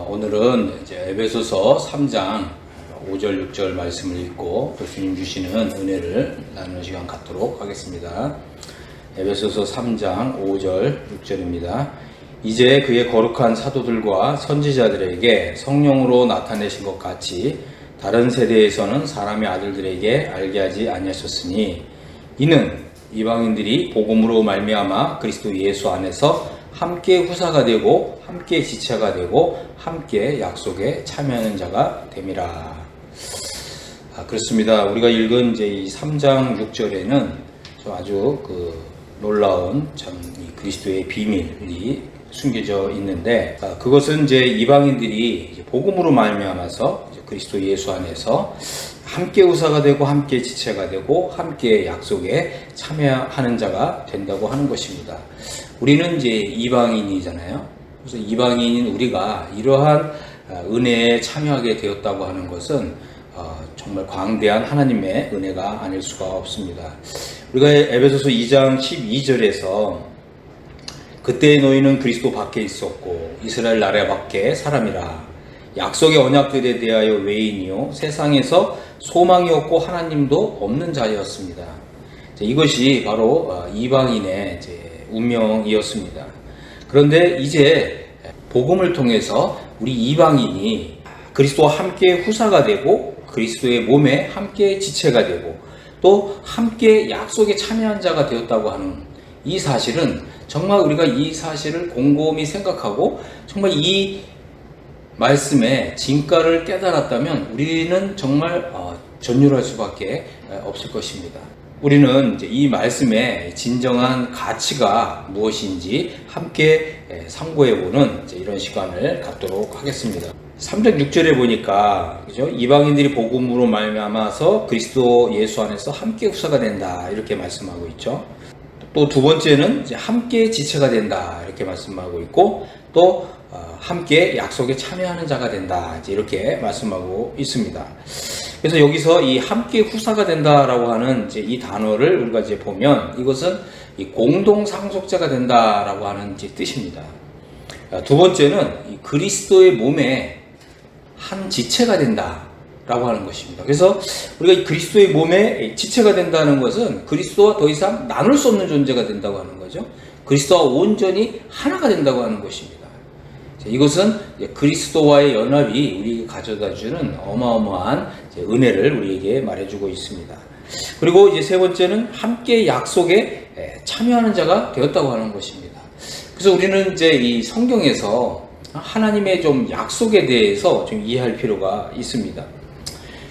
오늘은 이제 에베소서 3장 5절 6절 말씀을 읽고 또 주님 주시는 은혜를 나누는 시간 갖도록 하겠습니다. 에베소서 3장 5절 6절입니다. 이제 그의 거룩한 사도들과 선지자들에게 성령으로 나타내신 것 같이 다른 세대에서는 사람의 아들들에게 알게 하지 아니하셨으니 이는 이방인들이 복음으로 말미암아 그리스도 예수 안에서 함께 후사가 되고 함께 지체가 되고 함께 약속에 참여하는 자가 됨이라. 그렇습니다. 우리가 읽은 이제 이 3장 6절에는 아주 놀라운 참 이 그리스도의 비밀이 숨겨져 있는데, 그것은 이제 이방인들이 이제 복음으로 말미암아서 이제 그리스도 예수 안에서 함께 후사가 되고 함께 지체가 되고 함께 약속에 참여하는 자가 된다고 하는 것입니다. 우리는 이제 이방인이잖아요. 그래서 이방인인 우리가 이러한 은혜에 참여하게 되었다고 하는 것은 정말 광대한 하나님의 은혜가 아닐 수가 없습니다. 우리가 에베소서 2장 12절에서 그때의 너희는 그리스도 밖에 있었고 이스라엘 나라 밖에 사람이라 약속의 언약들에 대하여 외인이요 세상에서 소망이 없고 하나님도 없는 자였습니다. 이것이 바로 이방인의 운명이었습니다. 그런데 이제 복음을 통해서 우리 이방인이 그리스도와 함께 후사가 되고 그리스도의 몸에 함께 지체가 되고 또 함께 약속에 참여한 자가 되었다고 하는 이 사실은 정말 우리가 이 사실을 곰곰이 생각하고 정말 이 말씀의 진가를 깨달았다면 우리는 정말 전율할 수밖에 없을 것입니다. 우리는 이제 이 말씀의 진정한 가치가 무엇인지 함께 상고해보는 이런 시간을 갖도록 하겠습니다. 3장 6절에 보니까 그죠? 이방인들이 복음으로 말미암아서 그리스도 예수 안에서 함께 후사가 된다 이렇게 말씀하고 있죠. 또 두 번째는 이제 함께 지체가 된다 이렇게 말씀하고 있고 또 함께 약속에 참여하는 자가 된다 이렇게 말씀하고 있습니다. 그래서 여기서 이 함께 후사가 된다라고 하는 이제 이 단어를 우리가 이제 보면 이것은 이 공동 상속자가 된다라고 하는 이제 뜻입니다. 두 번째는 이 그리스도의 몸에 한 지체가 된다라고 하는 것입니다. 그래서 우리가 이 그리스도의 몸에 지체가 된다는 것은 그리스도와 더 이상 나눌 수 없는 존재가 된다고 하는 거죠. 그리스도와 온전히 하나가 된다고 하는 것입니다. 이것은 그리스도와의 연합이 우리에게 가져다주는 어마어마한 은혜를 우리에게 말해주고 있습니다. 그리고 이제 세 번째는 함께 약속에 참여하는 자가 되었다고 하는 것입니다. 그래서 우리는 이제 이 성경에서 하나님의 좀 약속에 대해서 좀 이해할 필요가 있습니다.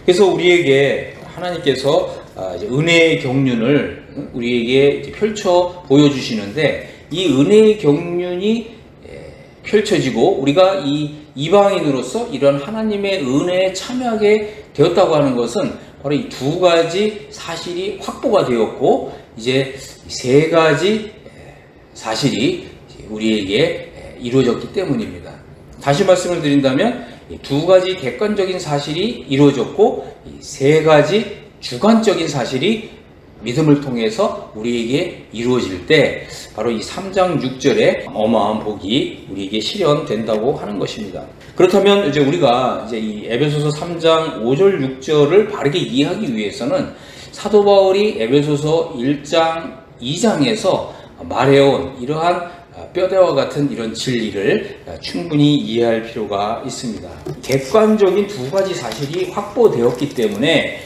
그래서 우리에게 하나님께서 은혜의 경륜을 우리에게 펼쳐 보여주시는데 이 은혜의 경륜이 펼쳐지고 우리가 이 이방인으로서 이런 하나님의 은혜에 참여하게 되었다고 하는 것은 바로 이 두 가지 사실이 확보가 되었고 이제 세 가지 사실이 우리에게 이루어졌기 때문입니다. 다시 말씀을 드린다면 두 가지 객관적인 사실이 이루어졌고 세 가지 주관적인 사실이 믿음을 통해서 우리에게 이루어질 때 바로 이 3장 6절에 어마어마한 복이 우리에게 실현된다고 하는 것입니다. 그렇다면 이제 우리가 이제 이 에베소서 3장 5절 6절을 바르게 이해하기 위해서는 사도 바울이 에베소서 1장 2장에서 말해온 이러한 뼈대와 같은 이런 진리를 충분히 이해할 필요가 있습니다. 객관적인 두 가지 사실이 확보되었기 때문에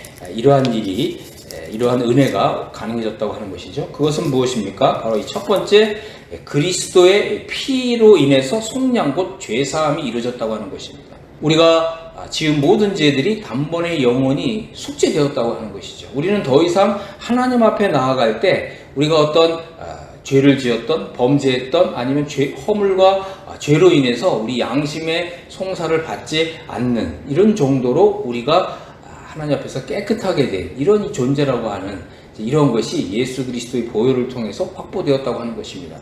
이러한 은혜가 가능해졌다고 하는 것이죠. 그것은 무엇입니까? 바로 이 첫 번째 그리스도의 피로 인해서 속량 곧 죄사함이 이루어졌다고 하는 것입니다. 우리가 지은 모든 죄들이 단번에 영원히 속죄되었다고 하는 것이죠. 우리는 더 이상 하나님 앞에 나아갈 때 우리가 어떤 죄를 지었던 범죄했던 아니면 허물과 죄로 인해서 우리 양심의 송사를 받지 않는 이런 정도로 우리가 하나님 앞에서 깨끗하게 된 이런 존재라고 하는 이런 것이 예수 그리스도의 보혈을 통해서 확보되었다고 하는 것입니다.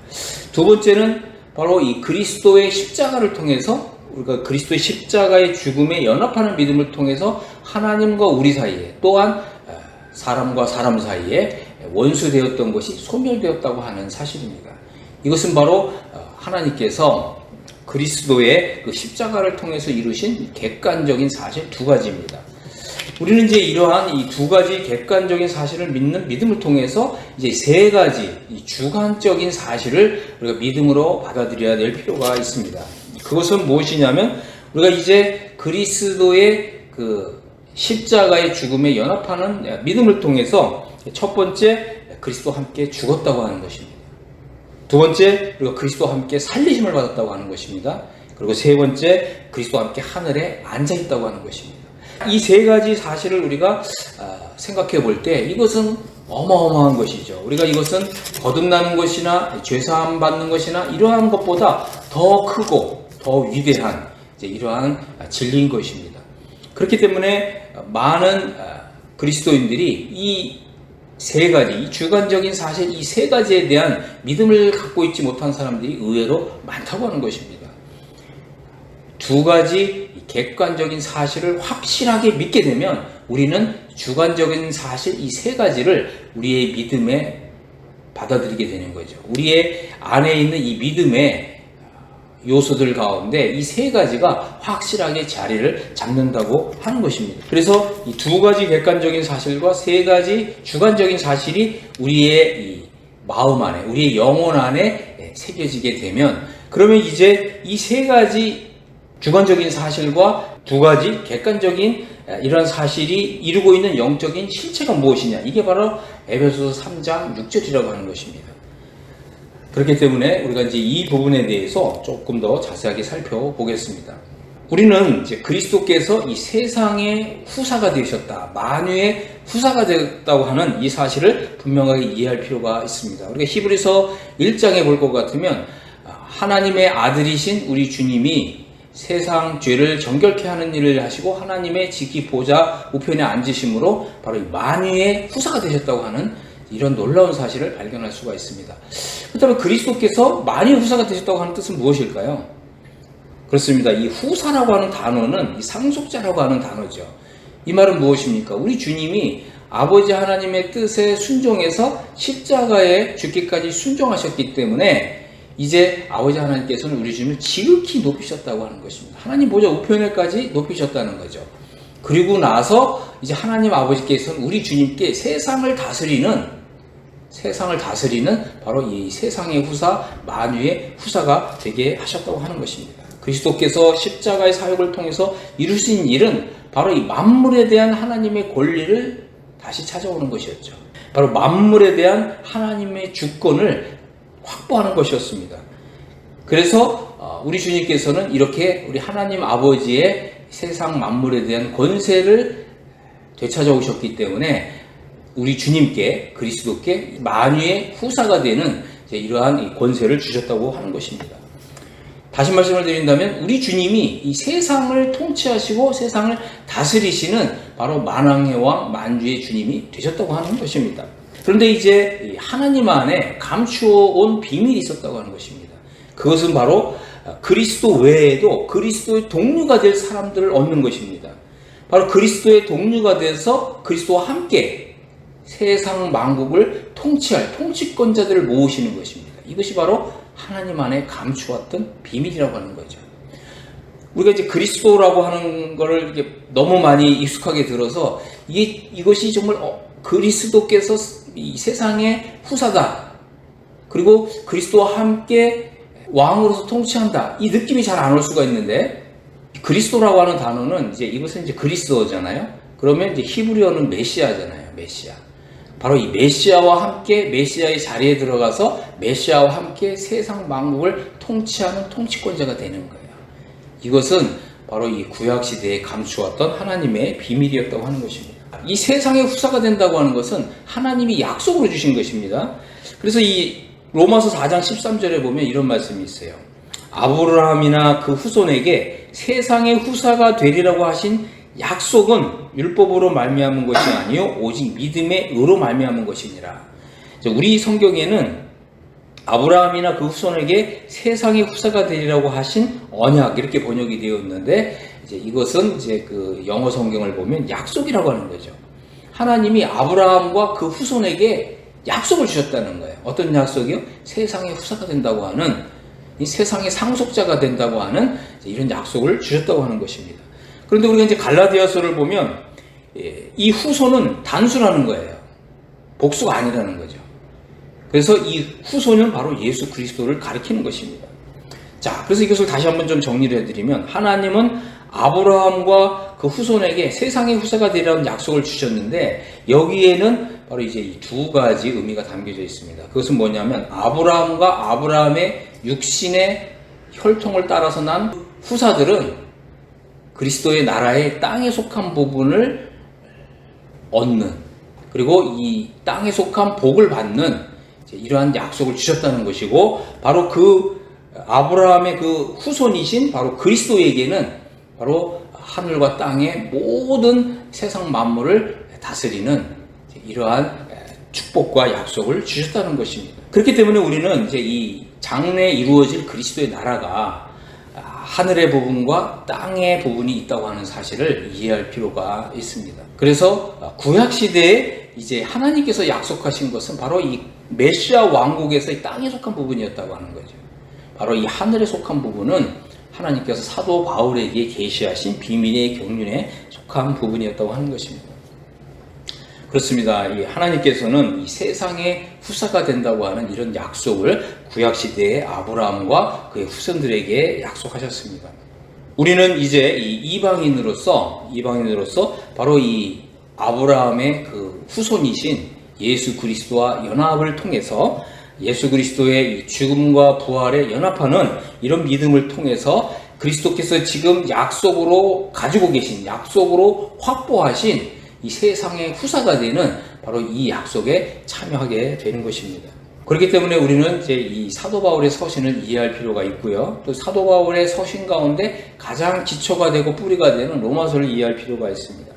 두 번째는 바로 이 그리스도의 십자가를 통해서 우리가 그리스도의 십자가의 죽음에 연합하는 믿음을 통해서 하나님과 우리 사이에 또한 사람과 사람 사이에 원수되었던 것이 소멸되었다고 하는 사실입니다. 이것은 바로 하나님께서 그리스도의 그 십자가를 통해서 이루신 객관적인 사실 두 가지입니다. 우리는 이제 이러한 이 두 가지 객관적인 사실을 믿는 믿음을 통해서 이제 세 가지 이 주관적인 사실을 우리가 믿음으로 받아들여야 될 필요가 있습니다. 그것은 무엇이냐면 우리가 이제 그리스도의 그 십자가의 죽음에 연합하는 믿음을 통해서 첫 번째 그리스도와 함께 죽었다고 하는 것입니다. 두 번째 우리가 그리스도와 함께 살리심을 받았다고 하는 것입니다. 그리고 세 번째 그리스도와 함께 하늘에 앉아 있다고 하는 것입니다. 이 세 가지 사실을 우리가 생각해 볼 때 이것은 어마어마한 것이죠. 우리가 이것은 거듭나는 것이나 죄사함 받는 것이나 이러한 것보다 더 크고 더 위대한 이러한 진리인 것입니다. 그렇기 때문에 많은 그리스도인들이 이 세 가지, 이 주관적인 사실 이 세 가지에 대한 믿음을 갖고 있지 못한 사람들이 의외로 많다고 하는 것입니다. 두 가지 객관적인 사실을 확실하게 믿게 되면 우리는 주관적인 사실 이 세 가지를 우리의 믿음에 받아들이게 되는 거죠. 우리의 안에 있는 이 믿음의 요소들 가운데 이 세 가지가 확실하게 자리를 잡는다고 하는 것입니다. 그래서 이 두 가지 객관적인 사실과 세 가지 주관적인 사실이 우리의 이 마음 안에, 우리의 영혼 안에 새겨지게 되면 그러면 이제 이 세 가지 주관적인 사실과 두 가지 객관적인 이런 사실이 이루고 있는 영적인 실체가 무엇이냐? 이게 바로 에베소서 3장 6절이라고 하는 것입니다. 그렇기 때문에 우리가 이제 이 부분에 대해서 조금 더 자세하게 살펴보겠습니다. 우리는 이제 그리스도께서 이 세상의 후사가 되셨다, 만유의 후사가 되었다고 하는 이 사실을 분명하게 이해할 필요가 있습니다. 우리가 히브리서 1장에 볼 것 같으면 하나님의 아들이신 우리 주님이 세상 죄를 정결케 하는 일을 하시고 하나님의 지키 보좌 우편에 앉으심으로 바로 이 만유의 후사가 되셨다고 하는 이런 놀라운 사실을 발견할 수가 있습니다. 그렇다면 그리스도께서 만유의 후사가 되셨다고 하는 뜻은 무엇일까요? 그렇습니다. 이 후사라고 하는 단어는 이 상속자라고 하는 단어죠. 이 말은 무엇입니까? 우리 주님이 아버지 하나님의 뜻에 순종해서 십자가에 죽기까지 순종하셨기 때문에 이제 아버지 하나님께서는 우리 주님을 지극히 높이셨다고 하는 것입니다. 하나님 보좌 우편에까지 높이셨다는 거죠. 그리고 나서 이제 하나님 아버지께서는 우리 주님께 세상을 다스리는 바로 이 세상의 후사, 만유의 후사가 되게 하셨다고 하는 것입니다. 그리스도께서 십자가의 사역을 통해서 이루신 일은 바로 이 만물에 대한 하나님의 권리를 다시 찾아오는 것이었죠. 바로 만물에 대한 하나님의 주권을 확보하는 것이었습니다. 그래서 우리 주님께서는 이렇게 우리 하나님 아버지의 세상 만물에 대한 권세를 되찾아오셨기 때문에 우리 주님께 그리스도께 만유의 후사가 되는 이러한 이 권세를 주셨다고 하는 것입니다. 다시 말씀을 드린다면 우리 주님이 이 세상을 통치하시고 세상을 다스리시는 바로 만왕의 왕 만주의 주님이 되셨다고 하는 것입니다. 그런데 이제 하나님 안에 감추어 온 비밀이 있었다고 하는 것입니다. 그것은 바로 그리스도 외에도 그리스도의 동료가 될 사람들을 얻는 것입니다. 바로 그리스도의 동료가 돼서 그리스도와 함께 세상 만국을 통치할 통치권자들을 모으시는 것입니다. 이것이 바로 하나님 안에 감추었던 비밀이라고 하는 거죠. 우리가 이제 그리스도라고 하는 거를 이게 너무 많이 익숙하게 들어서 이것이 정말 그리스도께서 이 세상의 후사다. 그리고 그리스도와 함께 왕으로서 통치한다. 이 느낌이 잘 안 올 수가 있는데 그리스도라고 하는 단어는 이제 이것은 이제 그리스어잖아요. 그러면 이제 히브리어는 메시아잖아요. 메시아. 바로 이 메시아와 함께 메시아의 자리에 들어가서 메시아와 함께 세상 만국을 통치하는 통치권자가 되는 거예요. 이것은 바로 이 구약 시대에 감추었던 하나님의 비밀이었다고 하는 것입니다. 이 세상의 후사가 된다고 하는 것은 하나님이 약속으로 주신 것입니다. 그래서 이 로마서 4장 13절에 보면 이런 말씀이 있어요. 아브라함이나 그 후손에게 세상의 후사가 되리라고 하신 약속은 율법으로 말미암은 것이 아니요 오직 믿음의 의로 말미암은 것이니라. 우리 성경에는 아브라함이나 그 후손에게 세상의 후사가 되리라고 하신 언약 이렇게 번역이 되어 있는데 이것은 이제 그 영어 성경을 보면 약속이라고 하는 거죠. 하나님이 아브라함과 그 후손에게 약속을 주셨다는 거예요. 어떤 약속이요? 세상의 후사가 된다고 하는 이 세상의 상속자가 된다고 하는 이런 약속을 주셨다고 하는 것입니다. 그런데 우리가 이제 갈라디아서를 보면 이 후손은 단수라는 거예요. 복수가 아니라는 거죠. 그래서 이 후손은 바로 예수 그리스도를 가리키는 것입니다. 자, 그래서 이것을 다시 한번 좀 정리를 해드리면, 하나님은 아브라함과 그 후손에게 세상의 후사가 되리라는 약속을 주셨는데, 여기에는 바로 이제 이 두 가지 의미가 담겨져 있습니다. 그것은 뭐냐면, 아브라함과 아브라함의 육신의 혈통을 따라서 난 후사들은 그리스도의 나라의 땅에 속한 부분을 얻는, 그리고 이 땅에 속한 복을 받는 이러한 약속을 주셨다는 것이고, 바로 그 아브라함의 그 후손이신 바로 그리스도에게는 바로 하늘과 땅의 모든 세상 만물을 다스리는 이러한 축복과 약속을 주셨다는 것입니다. 그렇기 때문에 우리는 이제 이 장래에 이루어질 그리스도의 나라가 하늘의 부분과 땅의 부분이 있다고 하는 사실을 이해할 필요가 있습니다. 그래서 구약 시대에 이제 하나님께서 약속하신 것은 바로 이 메시아 왕국에서 이 땅에 속한 부분이었다고 하는 거죠. 바로 이 하늘에 속한 부분은 하나님께서 사도 바울에게 계시하신 비밀의 경륜에 속한 부분이었다고 하는 것입니다. 그렇습니다. 이 하나님께서는 이 세상의 후사가 된다고 하는 이런 약속을 구약 시대의 아브라함과 그의 후손들에게 약속하셨습니다. 우리는 이제 이 이방인으로서 바로 이 아브라함의 그 후손이신 예수 그리스도와 연합을 통해서 예수 그리스도의 이 죽음과 부활에 연합하는 이런 믿음을 통해서 그리스도께서 지금 약속으로 가지고 계신, 약속으로 확보하신 이 세상의 후사가 되는 바로 이 약속에 참여하게 되는 것입니다. 그렇기 때문에 우리는 이제 이 사도 바울의 서신을 이해할 필요가 있고요. 또 사도 바울의 서신 가운데 가장 기초가 되고 뿌리가 되는 로마서를 이해할 필요가 있습니다.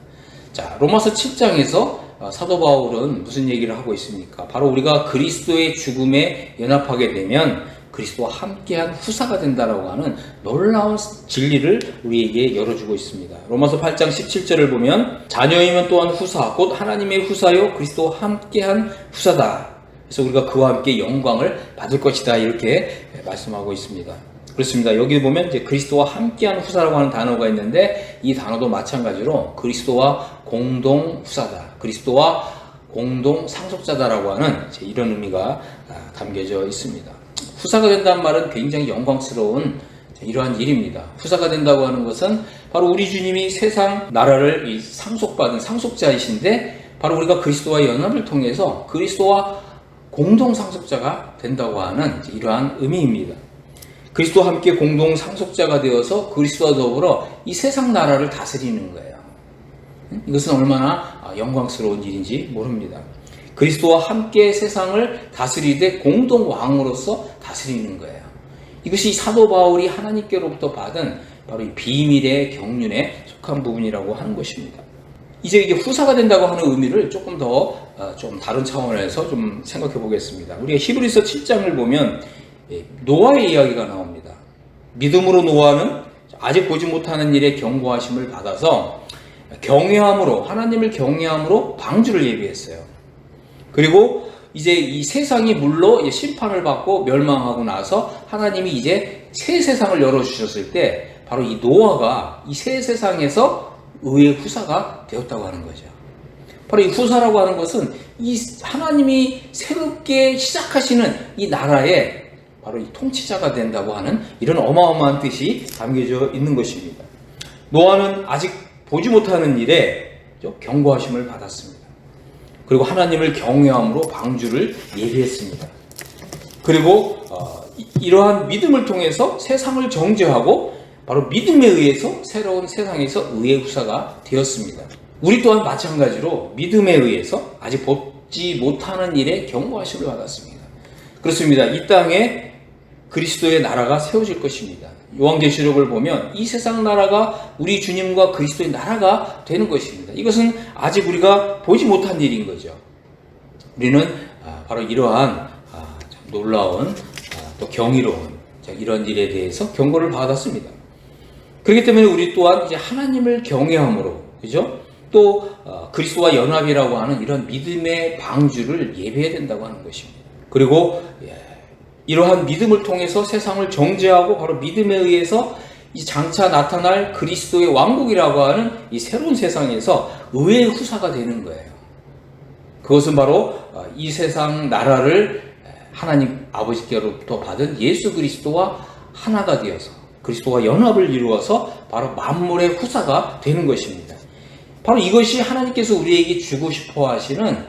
자, 로마서 7장에서 사도 바울은 무슨 얘기를 하고 있습니까? 바로 우리가 그리스도의 죽음에 연합하게 되면 그리스도와 함께한 후사가 된다라고 하는 놀라운 진리를 우리에게 열어주고 있습니다. 로마서 8장 17절을 보면 자녀이면 또한 후사, 곧 하나님의 후사요 그리스도와 함께한 후사다. 그래서 우리가 그와 함께 영광을 받을 것이다, 이렇게 말씀하고 있습니다. 그렇습니다. 여기 보면 이제 그리스도와 함께한 후사라고 하는 단어가 있는데, 이 단어도 마찬가지로 그리스도와 공동 후사다, 그리스도와 공동 상속자다라고 하는 이런 의미가 담겨져 있습니다. 후사가 된다는 말은 굉장히 영광스러운 이러한 일입니다. 후사가 된다고 하는 것은 바로 우리 주님이 세상 나라를 상속받은 상속자이신데, 바로 우리가 그리스도와 연합을 통해서 그리스도와 공동 상속자가 된다고 하는 이러한 의미입니다. 그리스도와 함께 공동 상속자가 되어서 그리스도와 더불어 이 세상 나라를 다스리는 거예요. 이것은 얼마나 영광스러운 일인지 모릅니다. 그리스도와 함께 세상을 다스리되 공동 왕으로서 다스리는 거예요. 이것이 사도 바울이 하나님께로부터 받은 바로 이 비밀의 경륜에 속한 부분이라고 하는 것입니다. 이제 이게 후사가 된다고 하는 의미를 조금 더 좀 다른 차원에서 좀 생각해 보겠습니다. 우리가 히브리서 7장을 보면 노아의 이야기가 나옵니다. 믿음으로 노아는 아직 보지 못하는 일에 경고하심을 받아서 경외함으로, 하나님을 경외함으로 방주를 예비했어요. 그리고 이제 이 세상이 물로 심판을 받고 멸망하고 나서 하나님이 이제 새 세상을 열어주셨을 때 바로 이 노아가 이 새 세상에서 의의 후사가 되었다고 하는 거죠. 바로 이 후사라고 하는 것은 이 하나님이 새롭게 시작하시는 이 나라의 바로 이 통치자가 된다고 하는 이런 어마어마한 뜻이 담겨져 있는 것입니다. 노아는 아직 보지 못하는 일에 경고하심을 받았습니다. 그리고 하나님을 경외함으로 방주를 예비했습니다. 그리고 이러한 믿음을 통해서 세상을 정죄하고 바로 믿음에 의해서 새로운 세상에서 의의 후사가 되었습니다. 우리 또한 마찬가지로 믿음에 의해서 아직 보지 못하는 일에 경고하심을 받았습니다. 그렇습니다. 이 땅에 그리스도의 나라가 세워질 것입니다. 요한계시록을 보면 이 세상 나라가 우리 주님과 그리스도의 나라가 되는 것입니다. 이것은 아직 우리가 보지 못한 일인 거죠. 우리는 바로 이러한 놀라운 또 경이로운 이런 일에 대해서 경고를 받았습니다. 그렇기 때문에 우리 또한 이제 하나님을 경외함으로, 그죠? 또 그리스도와 연합이라고 하는 이런 믿음의 방주를 예배해야 된다고 하는 것입니다. 그리고 이러한 믿음을 통해서 세상을 정죄하고 바로 믿음에 의해서 이 장차 나타날 그리스도의 왕국이라고 하는 이 새로운 세상에서 의의 후사가 되는 거예요. 그것은 바로 이 세상 나라를 하나님 아버지께로부터 받은 예수 그리스도와 하나가 되어서 그리스도와 연합을 이루어서 바로 만물의 후사가 되는 것입니다. 바로 이것이 하나님께서 우리에게 주고 싶어 하시는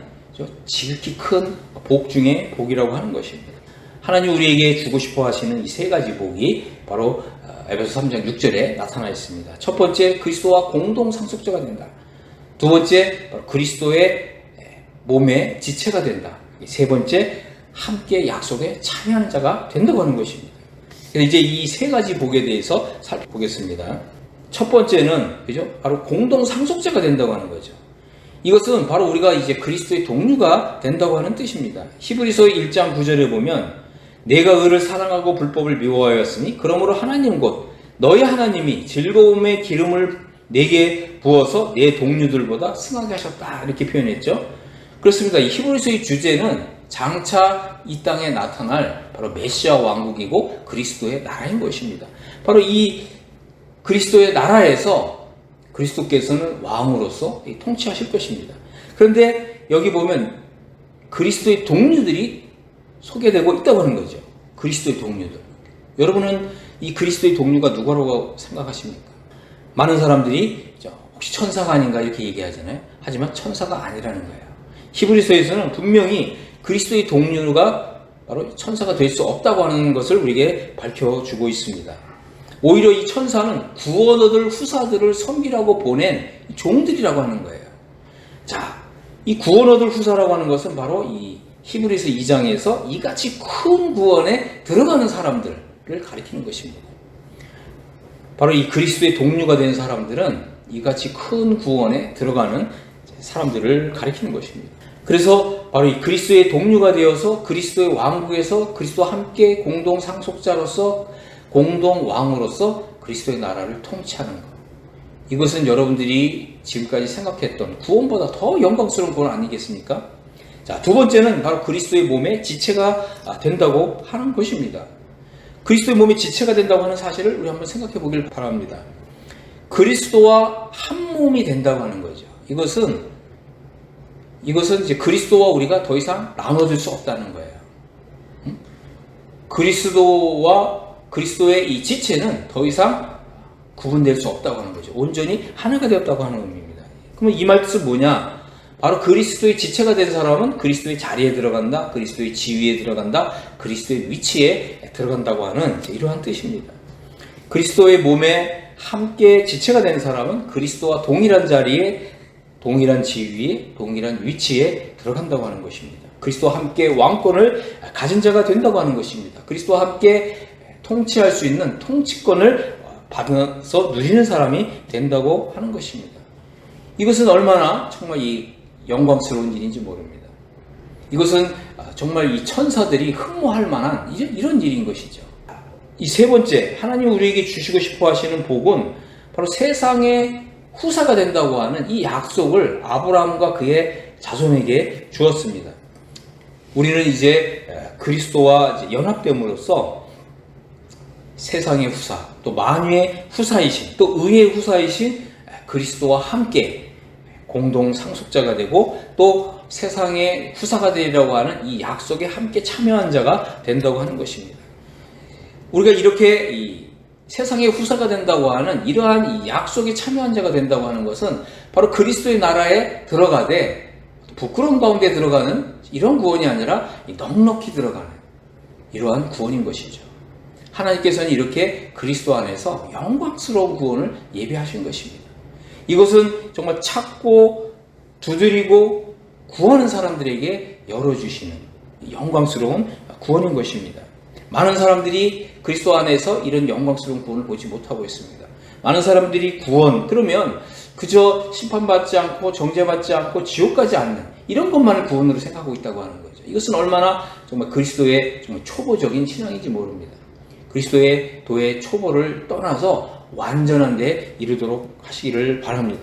지극히 큰 복 중에 복이라고 하는 것입니다. 하나님 우리에게 주고 싶어 하시는 이 세 가지 복이 바로 에베소 3장 6절에 나타나 있습니다. 첫 번째, 그리스도와 공동 상속자가 된다. 두 번째, 그리스도의 몸의 지체가 된다. 세 번째, 함께 약속에 참여하는 자가 된다고 하는 것입니다. 그래서 이제 이 세 가지 복에 대해서 살펴보겠습니다. 첫 번째는 그죠? 바로 공동 상속자가 된다고 하는 거죠. 이것은 바로 우리가 이제 그리스도의 동료가 된다고 하는 뜻입니다. 히브리서 1장 9절에 보면 내가 의를 사랑하고 불법을 미워하였으니 그러므로 하나님 곧 너희 하나님이 즐거움의 기름을 내게 부어서 내 동료들보다 승하게 하셨다 이렇게 표현했죠. 그렇습니다. 이 히브리서의 주제는 장차 이 땅에 나타날 바로 메시아 왕국이고 그리스도의 나라인 것입니다. 바로 이 그리스도의 나라에서 그리스도께서는 왕으로서 통치하실 것입니다. 그런데 여기 보면 그리스도의 동료들이 소개되고 있다고 하는 거죠. 그리스도의 동료들. 여러분은 이 그리스도의 동료가 누구라고 생각하십니까? 많은 사람들이 혹시 천사가 아닌가 이렇게 얘기하잖아요. 하지만 천사가 아니라는 거예요. 히브리서에서는 분명히 그리스도의 동료가 바로 천사가 될 수 없다고 하는 것을 우리에게 밝혀주고 있습니다. 오히려 이 천사는 구원 얻을 후사들을 섬기라고 보낸 종들이라고 하는 거예요. 자, 이 구원 얻을 후사라고 하는 것은 바로 이 히브리서 2장에서 이같이 큰 구원에 들어가는 사람들을 가리키는 것입니다. 바로 이 그리스도의 동료가 된 사람들은 이같이 큰 구원에 들어가는 사람들을 가리키는 것입니다. 그래서 바로 이 그리스도의 동료가 되어서 그리스도의 왕국에서 그리스도와 함께 공동 상속자로서 공동 왕으로서 그리스도의 나라를 통치하는 것. 이것은 여러분들이 지금까지 생각했던 구원보다 더 영광스러운 구원 아니겠습니까? 자, 두 번째는 바로 그리스도의 몸의 지체가 된다고 하는 것입니다. 그리스도의 몸의 지체가 된다고 하는 사실을 우리 한번 생각해 보길 바랍니다. 그리스도와 한 몸이 된다고 하는 거죠. 이것은 이제 그리스도와 우리가 더 이상 나눠질 수 없다는 거예요. 그리스도의 이 지체는 더 이상 구분될 수 없다고 하는 거죠. 온전히 하나가 되었다고 하는 의미입니다. 그러면 이 말뜻은 뭐냐? 바로 그리스도의 지체가 된 사람은 그리스도의 자리에 들어간다, 그리스도의 지위에 들어간다, 그리스도의 위치에 들어간다고 하는 이러한 뜻입니다. 그리스도의 몸에 함께 지체가 된 사람은 그리스도와 동일한 자리에, 동일한 지위에, 동일한 위치에 들어간다고 하는 것입니다. 그리스도와 함께 왕권을 가진 자가 된다고 하는 것입니다. 그리스도와 함께 통치할 수 있는 통치권을 받아서 누리는 사람이 된다고 하는 것입니다. 이것은 얼마나 정말 이 영광스러운 일인지 모릅니다. 이것은 정말 이 천사들이 흠모할 만한 이런 일인 것이죠. 이 세 번째, 하나님 우리에게 주시고 싶어 하시는 복은 바로 세상의 후사가 된다고 하는 이 약속을 아브라함과 그의 자손에게 주었습니다. 우리는 이제 그리스도와 연합됨으로써 세상의 후사, 또 만유의 후사이신, 또 의의 후사이신 그리스도와 함께 공동 상속자가 되고 또 세상의 후사가 되리라고 하는 이 약속에 함께 참여한 자가 된다고 하는 것입니다. 우리가 이렇게 이 세상의 후사가 된다고 하는 이러한 이 약속에 참여한 자가 된다고 하는 것은 바로 그리스도의 나라에 들어가되 부끄러운 가운데 들어가는 이런 구원이 아니라 넉넉히 들어가는 이러한 구원인 것이죠. 하나님께서는 이렇게 그리스도 안에서 영광스러운 구원을 예비하신 것입니다. 이것은 정말 찾고 두드리고 구하는 사람들에게 열어주시는 영광스러운 구원인 것입니다. 많은 사람들이 그리스도 안에서 이런 영광스러운 구원을 보지 못하고 있습니다. 많은 사람들이 구원, 그러면 그저 심판받지 않고 정죄받지 않고 지옥 가지 않는 이런 것만을 구원으로 생각하고 있다고 하는 거죠. 이것은 얼마나 정말 그리스도의 정말 초보적인 신앙인지 모릅니다. 그리스도의 도의 초보를 떠나서 완전한 데 이르도록 하시기를 바랍니다.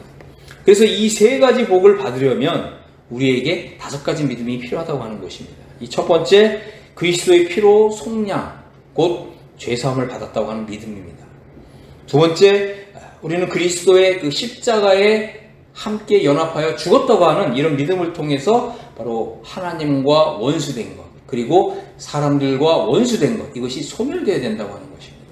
그래서 이 세 가지 복을 받으려면 우리에게 5가지 믿음이 필요하다고 하는 것입니다. 이 첫 번째, 그리스도의 피로 속량, 곧 죄사함을 받았다고 하는 믿음입니다. 두 번째, 우리는 그리스도의 그 십자가에 함께 연합하여 죽었다고 하는 이런 믿음을 통해서 바로 하나님과 원수된 것, 그리고 사람들과 원수된 것, 이것이 소멸되어야 된다고 하는 것입니다.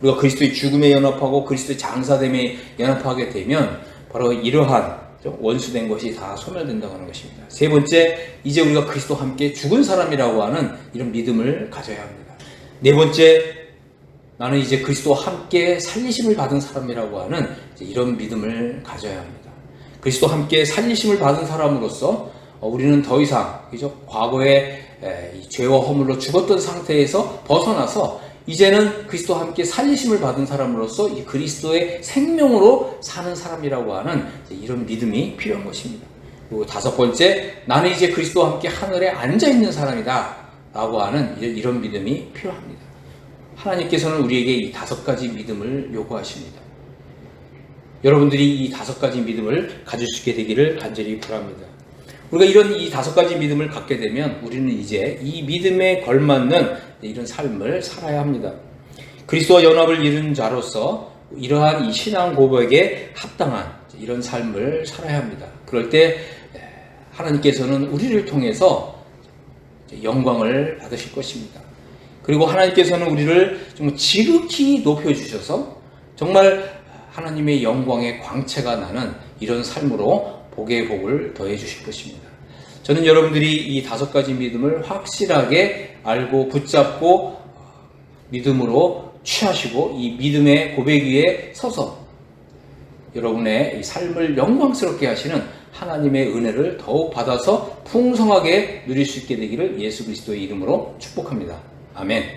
우리가 그리스도의 죽음에 연합하고 그리스도의 장사됨에 연합하게 되면 바로 이러한 원수된 것이 다 소멸된다고 하는 것입니다. 세 번째, 이제 우리가 그리스도와 함께 죽은 사람이라고 하는 이런 믿음을 가져야 합니다. 네 번째, 나는 이제 그리스도와 함께 살리심을 받은 사람이라고 하는 이런 믿음을 가져야 합니다. 그리스도와 함께 살리심을 받은 사람으로서 우리는 더 이상 과거에 죄와 허물로 죽었던 상태에서 벗어나서 이제는 그리스도와 함께 살리심을 받은 사람으로서 이 그리스도의 생명으로 사는 사람이라고 하는 이런 믿음이 필요한 것입니다. 그리고 다섯 번째, 나는 이제 그리스도와 함께 하늘에 앉아있는 사람이다 라고 하는 이런 믿음이 필요합니다. 하나님께서는 우리에게 이 다섯 가지 믿음을 요구하십니다. 여러분들이 이 다섯 가지 믿음을 가질 수 있게 되기를 간절히 바랍니다. 우리가 이런 이 다섯 가지 믿음을 갖게 되면 우리는 이제 이 믿음에 걸맞는 이런 삶을 살아야 합니다. 그리스도와 연합을 이룬 자로서 이러한 이 신앙 고백에 합당한 이런 삶을 살아야 합니다. 그럴 때 하나님께서는 우리를 통해서 영광을 받으실 것입니다. 그리고 하나님께서는 우리를 좀 지극히 높여주셔서 정말 하나님의 영광의 광채가 나는 이런 삶으로 복의 복을 더해 주실 것입니다. 저는 여러분들이 이 다섯 가지 믿음을 확실하게 알고 붙잡고 믿음으로 취하시고 이 믿음의 고백 위에 서서 여러분의 이 삶을 영광스럽게 하시는 하나님의 은혜를 더욱 받아서 풍성하게 누릴 수 있게 되기를 예수 그리스도의 이름으로 축복합니다. 아멘.